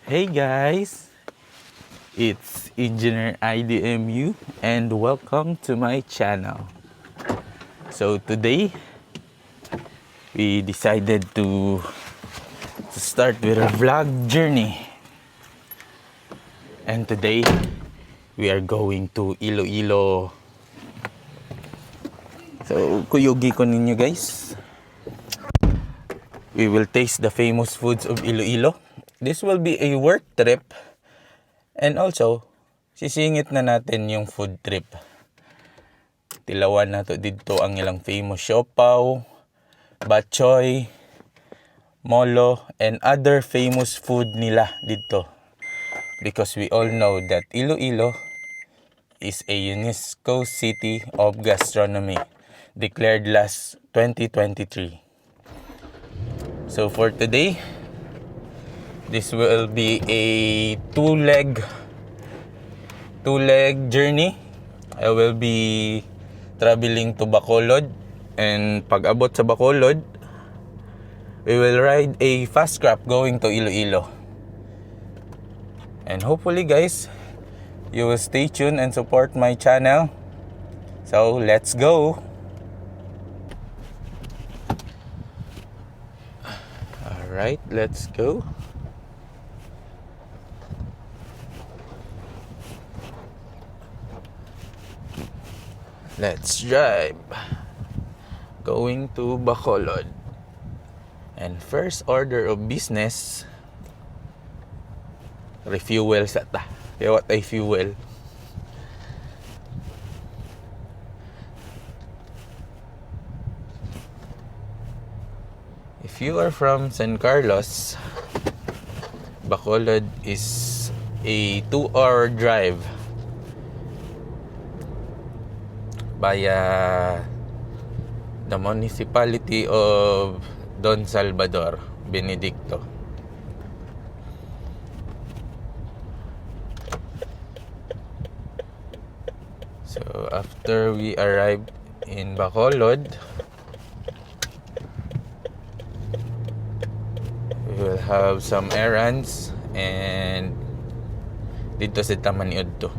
Hey guys, it's Engineer IDMU and welcome to my channel. So today we decided to start with a vlog journey. And today we are going to Iloilo. So kuyugi ko ninyo guys. We will taste the famous foods of Iloilo. This will be a work trip and also sisingit na natin yung food trip. Tilawan nato dito ang ilang famous siopaw, bok choy, molo, and other famous food nila dito. Because we all know that Iloilo is a UNESCO City of Gastronomy declared last 2023. So for today, this will be a two-leg journey. I will be traveling to Bacolod, and pag abot sa Bacolod, we will ride a fast craft going to Iloilo. And hopefully guys, you will stay tuned and support my channel. So let's go. Alright, let's go. Let's drive. Going to Bacolod. And first order of business, refuel sa ta. Kaya what ay fuel? If you are from San Carlos, Bacolod is a 2-hour drive via the municipality of Don Salvador, Benedicto. So after we arrived in Bacolod, we will have some errands and dito sa Tamaniod to.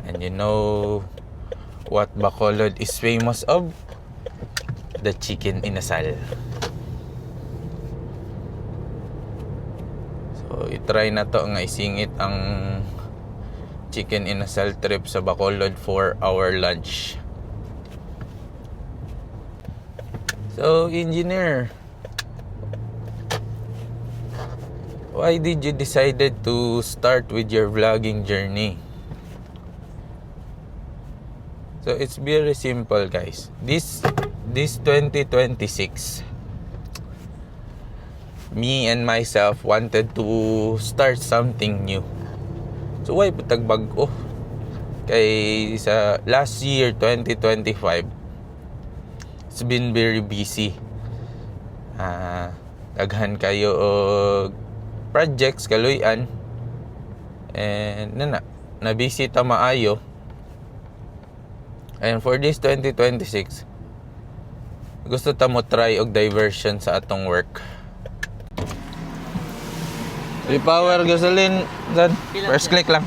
And you know what Bacolod is famous of? The chicken inasal. So itry na to nga isingit ang chicken inasal trip sa Bacolod for our lunch. So engineer, why did you decided to start with your vlogging journey? So it's very simple guys. This 2026, me and myself wanted to start something new. So why putag bag-o? Kay sa last year 2025, it's been very busy. Daghan kayo og projects kaluyan, and na busy ta maayo. And for this 2026, gusto ta mo try og diversion sa atong work. Repower gasoline dan first click lang.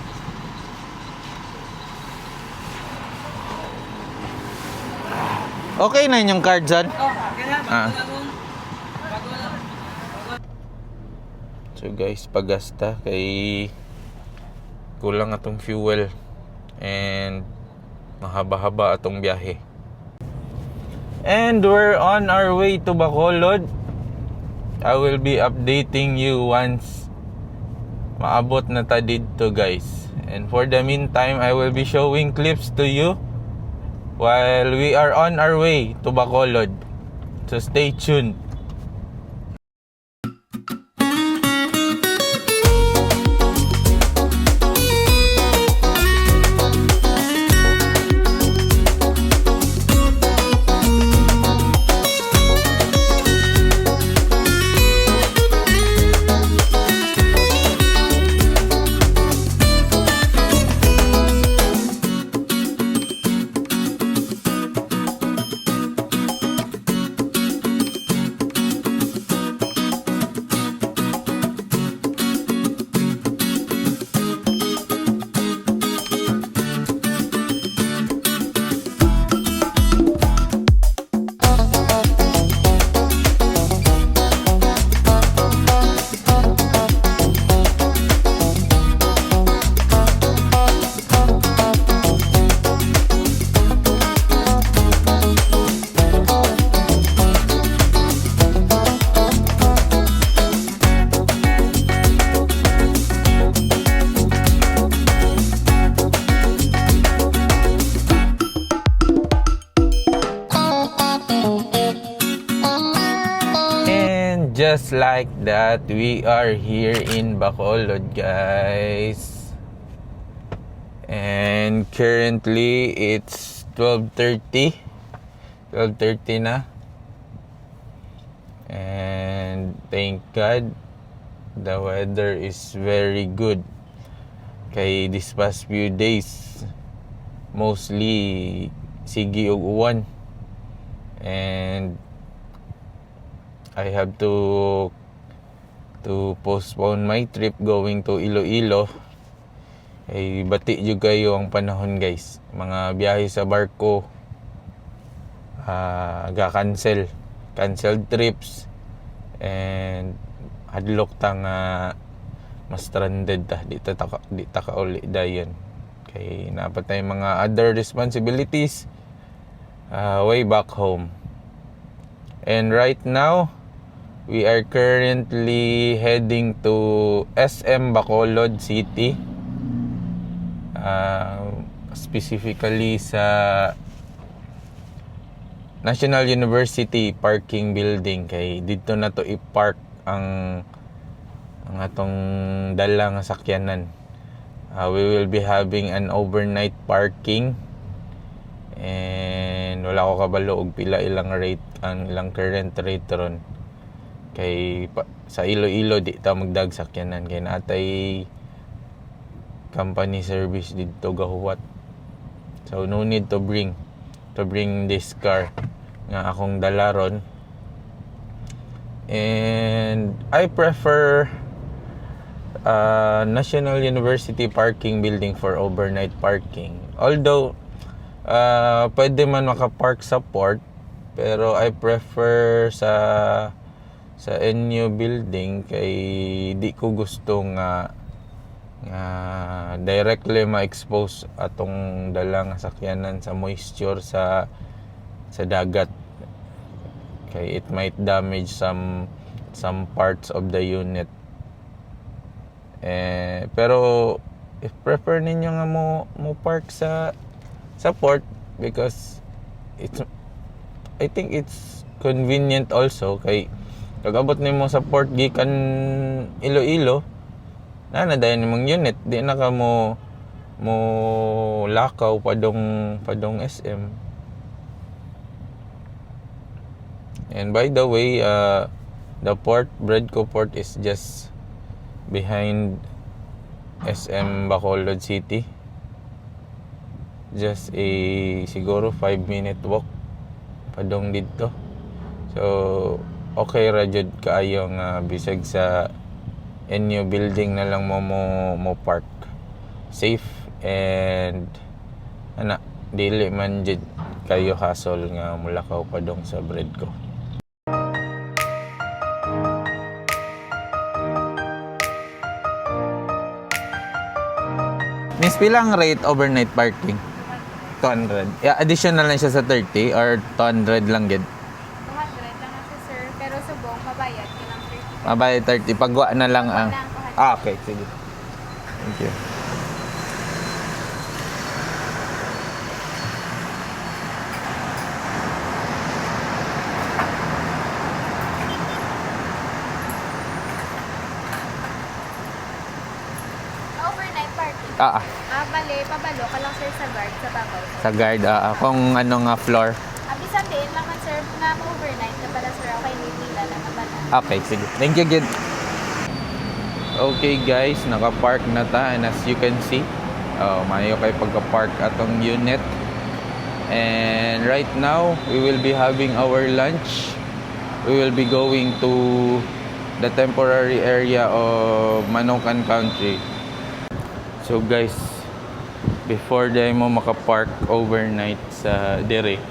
Okay na yung card dyan? So guys, pagasta kay kulang atong fuel and mahaba-haba atong biyahe. And we're on our way to Bacolod. I will be updating you once maabot na ta dito guys. And for the meantime, I will be showing clips to you while we are on our way to Bacolod. So stay tuned. just like that, we are here in Bacolod, guys. And currently, it's 12:30. 12:30 na. And thank God, the weather is very good. Kay this past few days, mostly sigi og uwan. And I have to postpone my trip going to Iloilo. Ay bati jud kayo ang panahon, guys. Mga biyahe sa barko canceled trips, and hadlok ta nga mas stranded ta di ta ka uli dayon kay napatay mga other responsibilities way back home. And right now, we are currently heading to SM Bacolod City. Specifically sa National University parking building, kay dito na to i-park ang atong dala nga sakyanan. We will be having an overnight parking, and wala ko kabalo og pila ilang rate, ang ilang current rate ron. Kay sa Iloilo di ta magdag sakyanan kay natay company service dito gahuwat. So no need to bring this car nga akong dala ron. And I prefer National University parking building for overnight parking. Although pwede man makapark sa port, pero I prefer sa NU building kay di ko gusto nga directly ma-expose atong dalang sakyanan sa moisture sa dagat, kay it might damage some parts of the unit. Pero if prefer ninyo nga mo park sa port, because I think it's convenient also. Kay pag-abot nimo sa port gikan Iloilo, na dayon nimong unit, di na ka mo lakaw padong SM. And by the way, the port, Bredco Port, is just behind SM Bacolod City. Just siguro 5-minute walk padong dito. So okay ra jud kaayo nga bisag sa NU building na lang mo park. Safe, and dili man jud kayo hassle nga mulakaw padong sa Bredco. Miss, pilang rate overnight parking? 200. Yeah, additional lang siya sa 30 or 200 lang gid? 200 lang siya, sir. Pero subong, mabayad. Ilang 30. Mabayad 30. Pagwa na lang ang... okay. Sige. Thank you. Overnight parking. Bale, pabalo ka lang, sir, sa guard, sa babaw. Sa guard, kung ano nga floor. Bisan din lang man, sir, na overnight na pala, sir. Okay, nila lang naman. Okay, sige. Thank you, good. Okay, guys, naka-park na ta, and as you can see, mayo kay pagka-park atong unit. And right now, we will be having our lunch. We will be going to the temporary area of Manokan Country. So guys, before day mo maka-park overnight sa dire,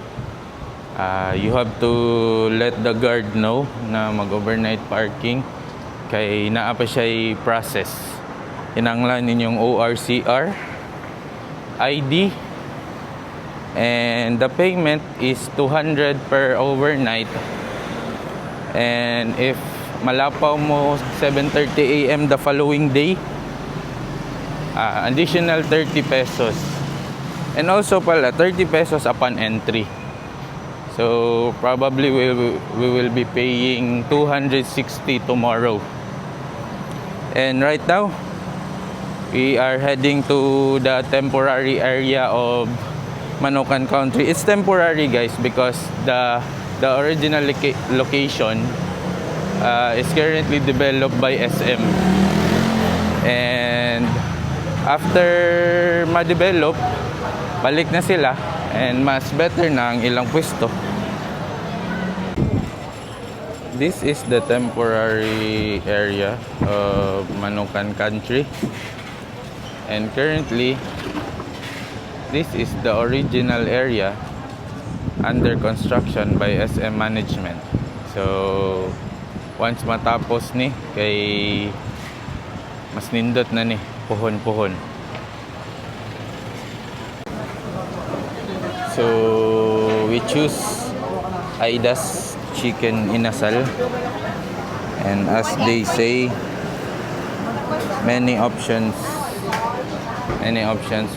you have to let the guard know na mag-overnight parking, kay naa pa siya process. Kinahanglan ninyong ORCR, ID, and the payment is 200 per overnight. And if malapaw mo 7:30 AM the following day, additional 30 pesos. And also pala, 30 pesos upon entry. So probably we will be paying 260 tomorrow. And right now, we are heading to the temporary area of Manokan Country. It's temporary, guys, because the original location is currently developed by SM. And after ma-develop, balik na sila and mas better na ang ilang pwesto. This is the temporary area of Manokan Country. And currently, this is the original area under construction by SM Management. So, once matapos ni, kay mas nindot na ni, puhon-puhon. So, we choose Aidas Chicken Inasal. And as they say, many options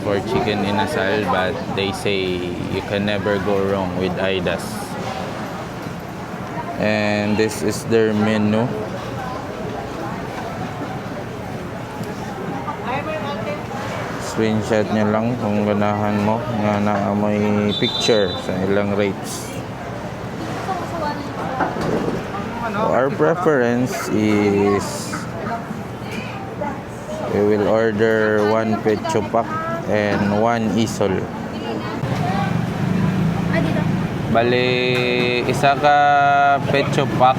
for chicken inasal, but they say you can never go wrong with Aidas. And this is their menu. Screenshot nyo lang kung ganahan mo nga na may picture sa ilang rates. So our preference is we will order 1 pecho pack and 1 isol. Bali, isa ka pecho pack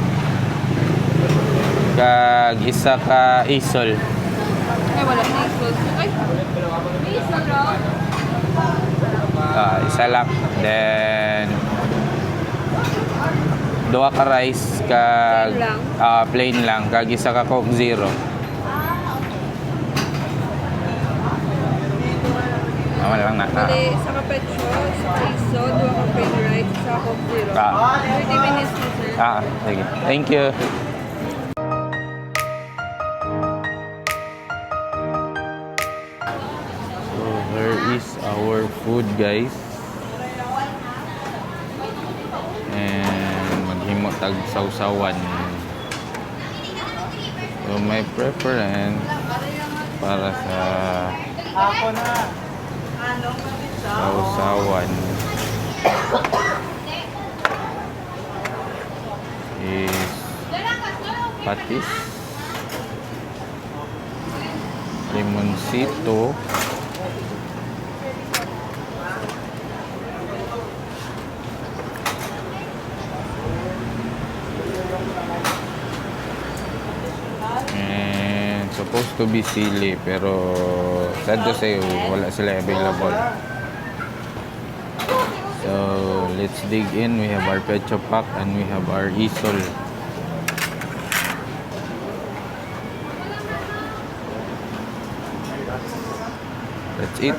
kag isa ka isol. Ay, wala na isol. Ay, may isol raw. Isa lang. Then, duha ka rice kag plain lang kag isa ka Coke Zero. Wala lang na. Bali, isa ka pecho, isa ka iso, dua ka plain rice, isa ka Coke Zero. 30 minutes na, sir. Sige. Thank you. So, here is our food, guys. And maghimo tag sausawan. So, my preference para sa sausawan is patis, limoncito, and supposed to be sili pero sad to say wala sila available. So let's dig in. We have our pecho pack and we have our isol. That's it.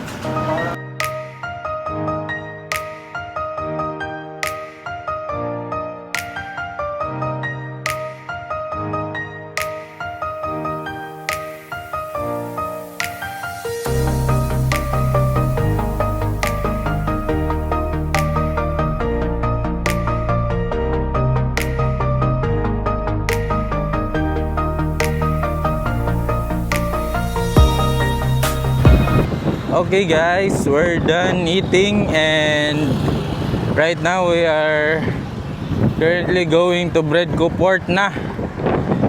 Okay guys, we're done eating and right now we are currently going to Bredco Port na.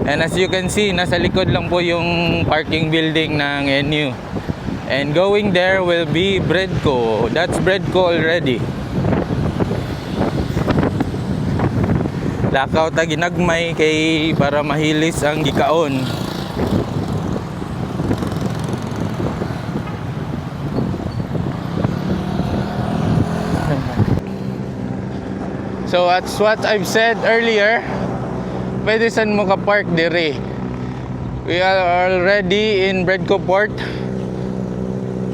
And as you can see, nasa likod lang po yung parking building ng NU. And going there will be Bredco. That's Bredco already. Lakaw ta ginagmay kay para mahilis ang gikaon. So that's what I've said earlier. Pwede saan mo ka-park dire. We are already in Bredco Port.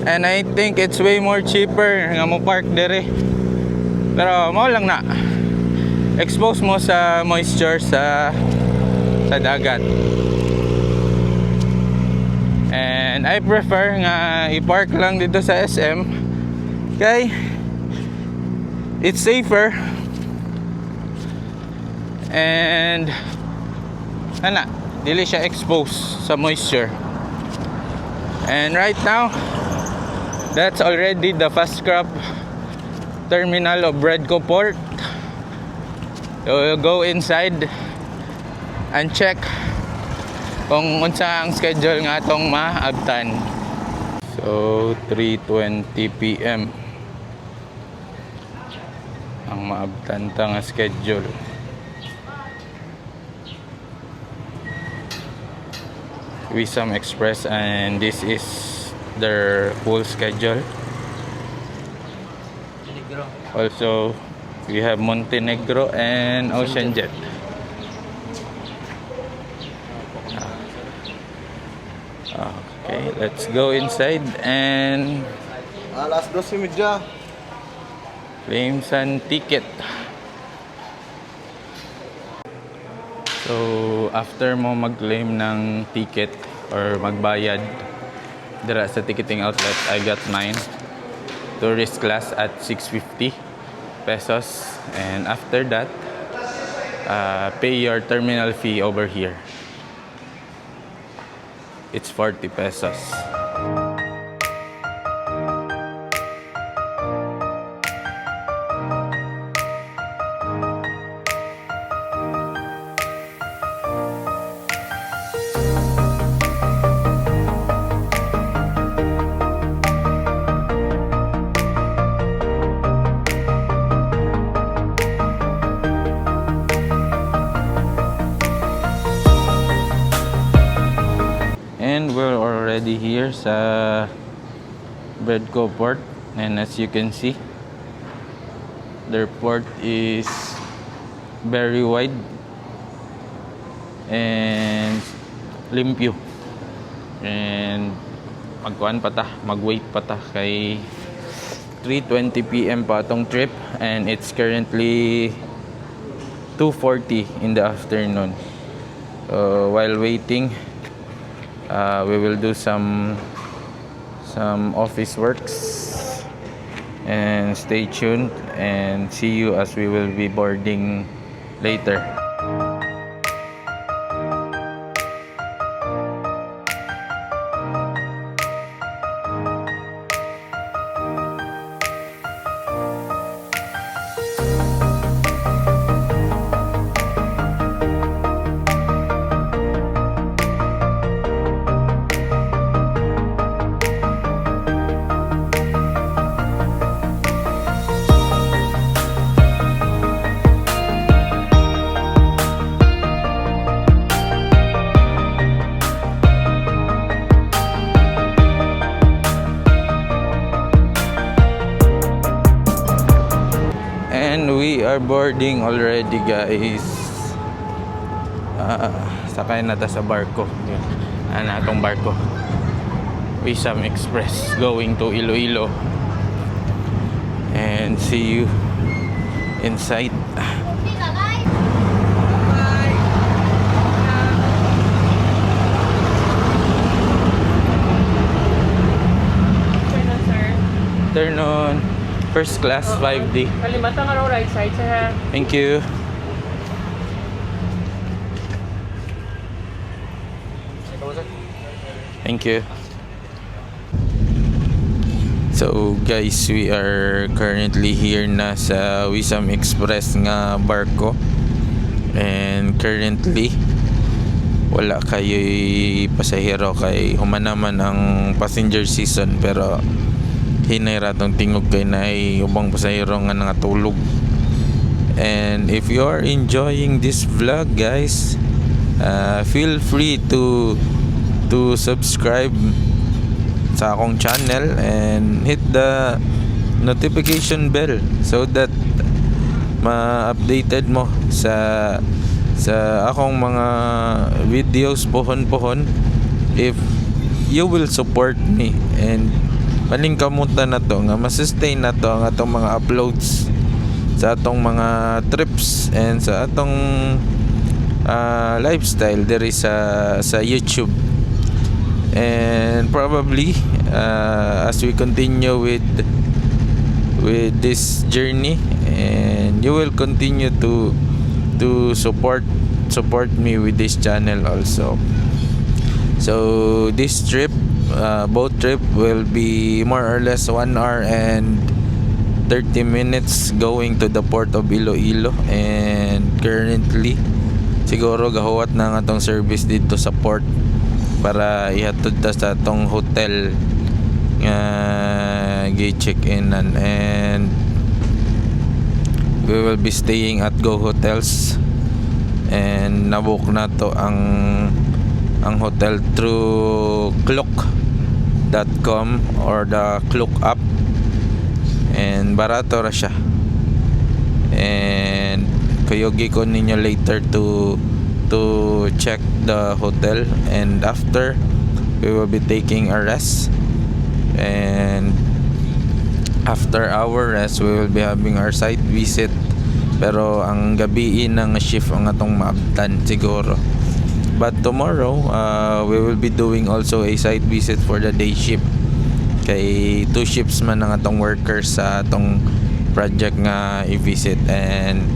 And I think it's way more cheaper nga mo park dire. Pero mao lang na. Expose mo sa moisture sa dagat. And I prefer nga i-park lang dito sa SM. Kay it's safer. And dili siya exposed sa moisture. And right now, that's already the fast scrap terminal of Redco Port. So we'll go inside and check kung unsa ang schedule nga atong maabtan. So 3:20 PM ang maabtan ta nga schedule. Wisam Express, and this is their full schedule. Also, we have Montenegro and Ocean Jet. Okay, let's go inside and Alas 12:30. claim some ticket. So, after mo mag-claim ng ticket or magbayad dira sa ticketing outlet, I got mine. Tourist class at 650 pesos. And after that, pay your terminal fee over here. It's 40 pesos. And we're already here sa Redco Port, and as you can see, their port is very wide and limpyo. And mag-wait pa ta kay 3:20 PM pa atong trip, and it's currently 2:40 in the afternoon. While waiting, we will do some office works, and stay tuned and see you as we will be boarding later. And we are boarding already, guys. Sakay na ta sa barko. Atong barko. Wisam Express going to Iloilo. And see you inside. Turn on. First class 5D. Kalimatang araw right side sir. Thank you. Thank you. So guys, we are currently here na sa Wisam Express nga barko. And currently wala kayo'y pasahero kay humanaman ang passenger season, pero hinay ratong tingog kay na ay ubang pasahero nga nangatulog. And if you are enjoying this vlog, guys, feel free to subscribe sa akong channel and hit the notification bell so that ma-updated mo sa akong mga videos pohon if you will support me. And paningkamutan na to nga ma-sustain na to ang atong mga uploads sa atong mga trips and sa atong lifestyle diri sa YouTube. And probably as we continue with this journey, and you will continue to support me with this channel also. So this trip, boat trip, will be more or less 1 hour and 30 minutes going to the port of Iloilo. And currently siguro gahuwat na nga tong service dito sa port para ihatod ta sa tong hotel nga gi-check-inan, and we will be staying at Go Hotels, and nabook na to ang hotel through Klook.com or the Klook app, and barato ra siya, and kuyogi ko ninyo later to check the hotel, and after we will be taking a rest, and after our rest we will be having our site visit, pero ang gabi ng shift ang atong maabtan siguro. But tomorrow we will be doing also a site visit for the day shift, kay 2 shifts man ang atong workers sa atong project nga i-visit. And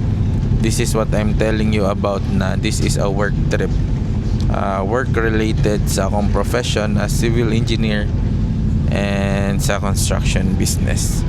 this is what I'm telling you about, na this is a work trip, work related sa akong profession as civil engineer and sa construction business.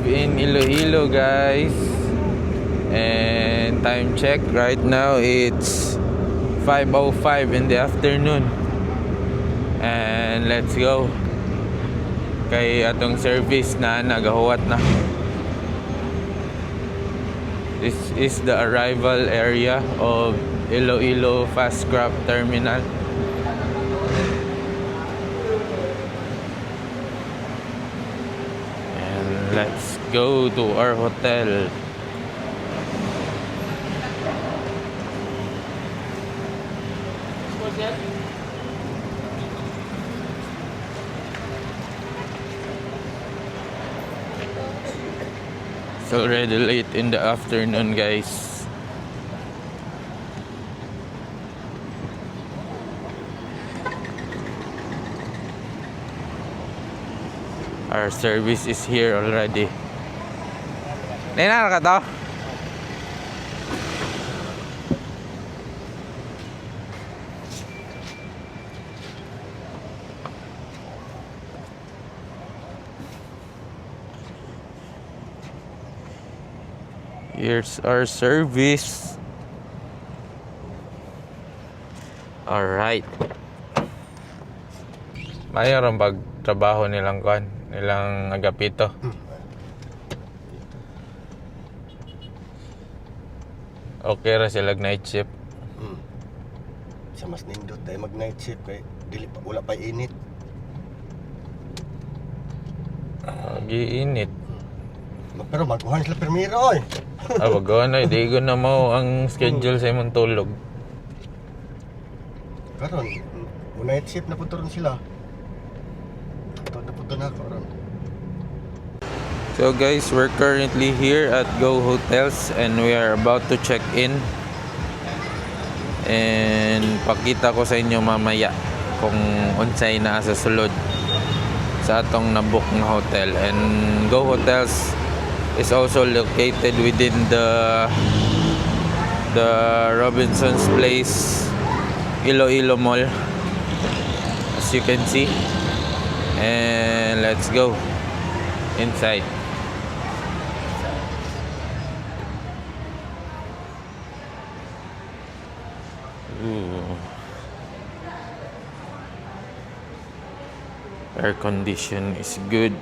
In Iloilo, guys, and time check right now, it's 5:05 in the afternoon, and let's go kay atong service na nagahuwat na. This is the arrival area of Iloilo Fast Scrap Terminal. Let's go to our hotel. It's already late in the afternoon, guys. Our service is here already. Nena ka to? Here's our service. Alright. Mayroon bang trabaho nilang kuan? Nilang agapito. Okay ra sila night shift. Sa mas nindot tayo mag night shift kay dili pa wala pa init. Giinit. Pero magkuhan sila permiro oy. Wag na, di ko na mo ang schedule sa imong tulog. Karon, night shift na puto ron sila. Na karon. So guys, we're currently here at Go Hotels and we are about to check in. And pakita ko sa inyo mamaya kung unsay na sa sulod sa atong nabook na hotel. And Go Hotels is also located within the Robinson's Place Iloilo Mall, as you can see. And let's go inside. Ooh. Air condition is good.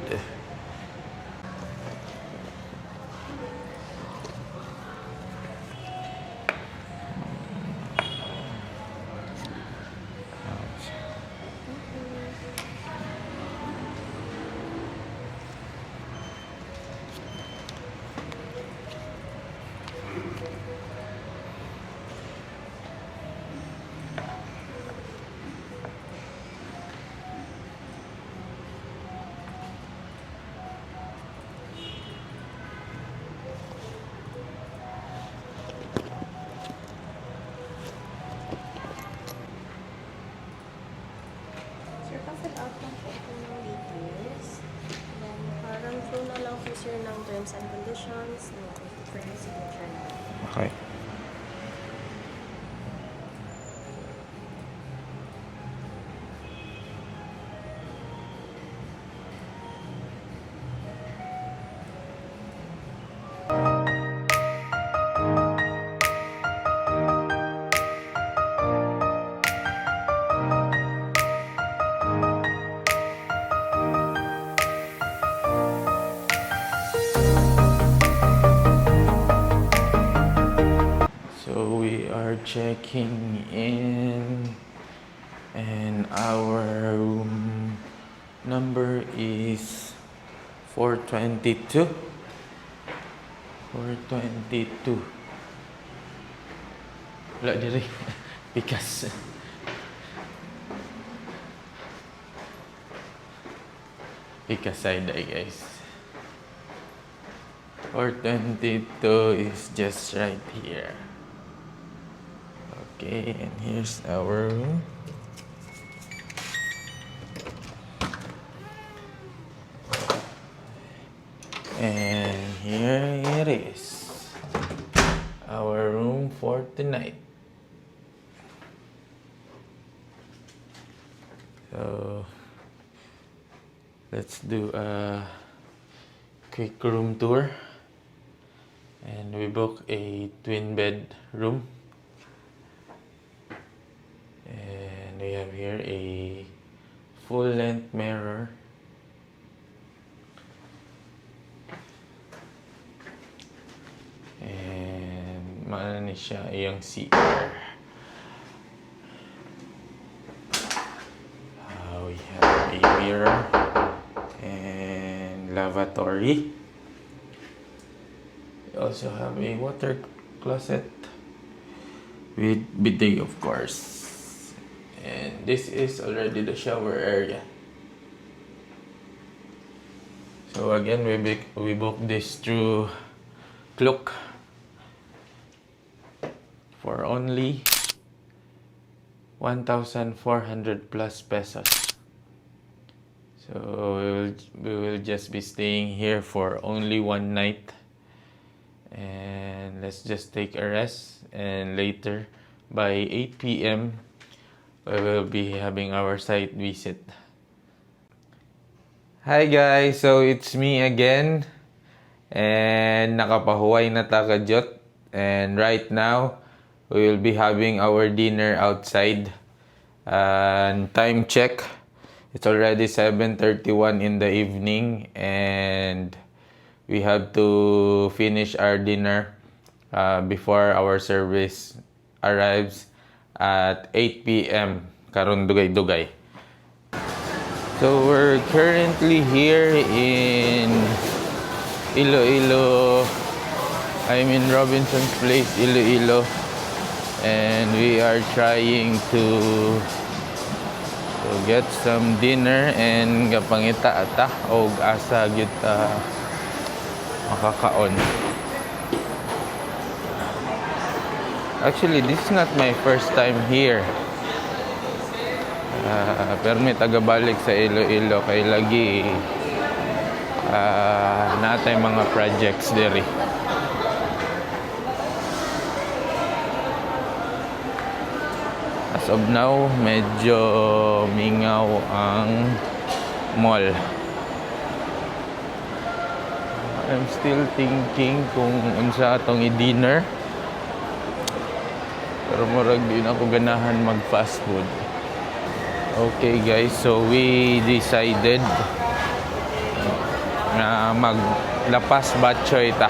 terms and conditions, and we'll take it for your signature now. Okay. So we are checking in, and our room number is 422. 422. Wala diri. Because side eye, guys. 422 is just right here. Okay, and here's our room. And here it is. Our room for tonight. So, let's do a quick room tour. And we book a twin bed room. And we have here a full-length mirror. And maano ni siya iyang CR. We have a mirror and lavatory. We also have a water closet with bidet, of course. And this is already the shower area. So again, we booked this through Klook for only 1,400 plus pesos. So we will just be staying here for only one night. And let's just take a rest, and later by 8 p.m. we will be having our site visit. Hi guys, so it's me again, and nakapahuway na ta kadyot, and right now we will be having our dinner outside. And time check, it's already 7:31 in the evening, and we have to finish our dinner before our service arrives at 8 p.m. Karon dugay-dugay. So we're currently here in Iloilo. I'm in Robinson's Place, Iloilo. And we are trying to get some dinner, and kapangita ata o asa gyud ta makakaon. Actually, this is not my first time here. Pero may tagabalik sa Iloilo kay lagi natay mga projects diri. As of now, medyo mingaw ang mall. I'm still thinking kung unsa atong i-dinner. Pero murag din ako ganahan mag-fast food. Okay guys, so we decided na maglapas batchoy ta.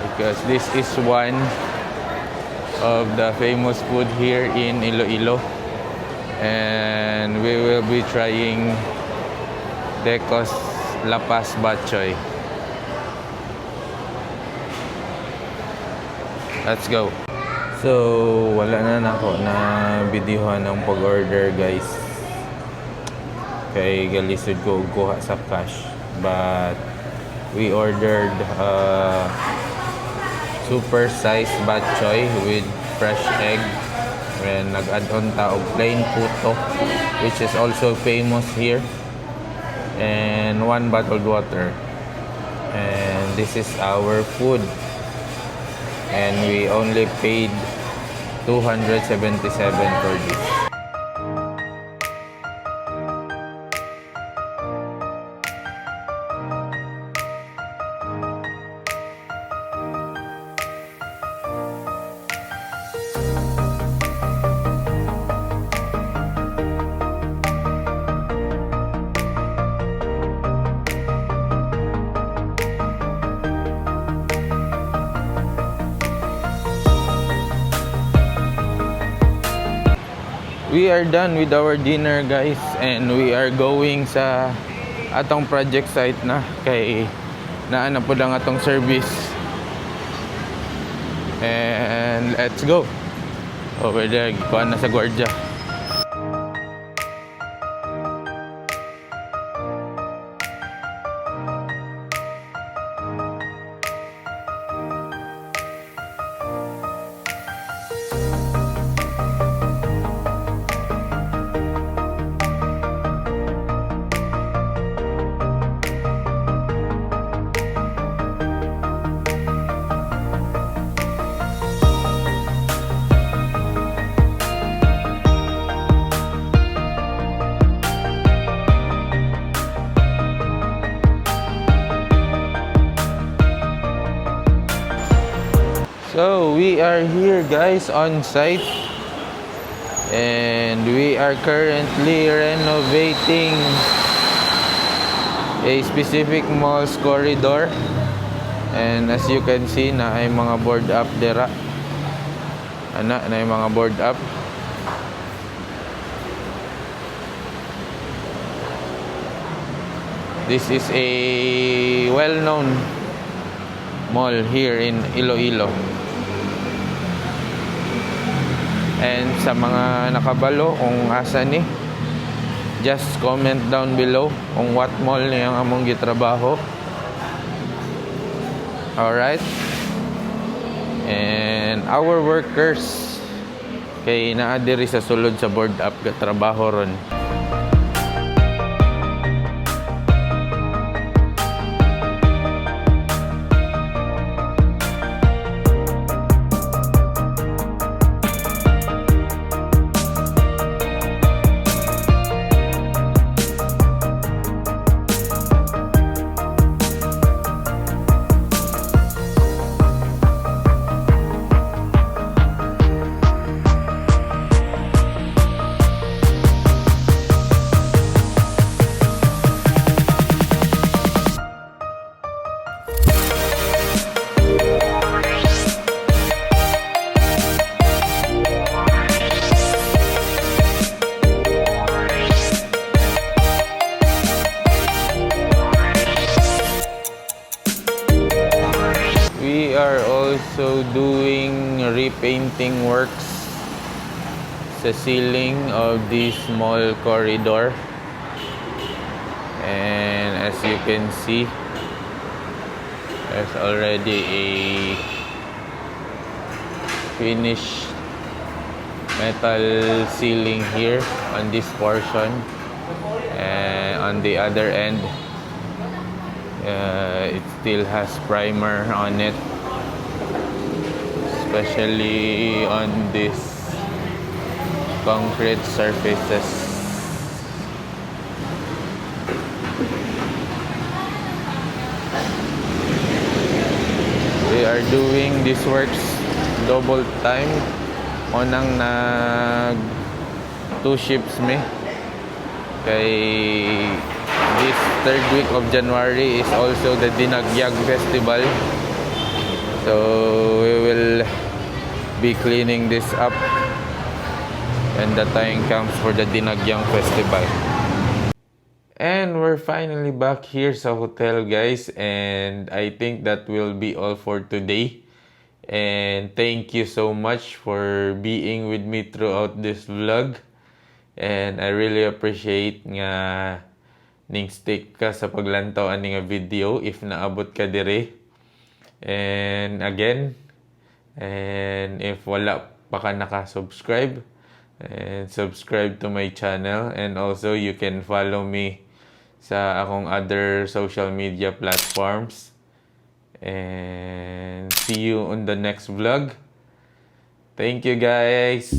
Because this is one of the famous food here in Iloilo. And we will be trying Decos Lapas Batchoy. Let's go. So, wala na nako na videohan ng pag-order, guys. Kay galisod ko kuha sa cash. But we ordered super size batchoy with fresh egg. And nag-add on ta og plain puto, which is also famous here. And one bottled water. And this is our food. And we only paid 277 for this. We are done with our dinner, guys, and we are going sa atong project site na kay naa na po lang atong service. And let's go. Over there, gikuha na sa gwardiya. So we are here, guys, on site, and we are currently renovating a specific mall's corridor. And as you can see, na ay mga board up dera. Na ay mga board up. This is a well-known mall here in Iloilo. And sa mga nakabalo kung asa ni, just comment down below kung what mall niyang among gitrabaho. Alright. And our workers kay naa diri sa sulod sa board up gatrabaho ron. We are also doing repainting works sa ceiling of this mall corridor. And as you can see, there's already a finished metal ceiling here on this portion. And on the other end, it still has primer on it, especially on this concrete surfaces. We are doing these works double time. Unang nag 2 shifts me kay this third week of January is also the Dinagyag Festival. So we will be cleaning this up when the time comes for the Dinagyang Festival. And we're finally back here sa hotel, guys, and I think that will be all for today. And thank you so much for being with me throughout this vlog. And I really appreciate nga ning stick ka sa paglantaw ani nga video if naabot ka dire. And again, and if wala pa ka naka-subscribe, and subscribe to my channel, and also you can follow me sa akong other social media platforms. And see you on the next vlog. Thank you, guys.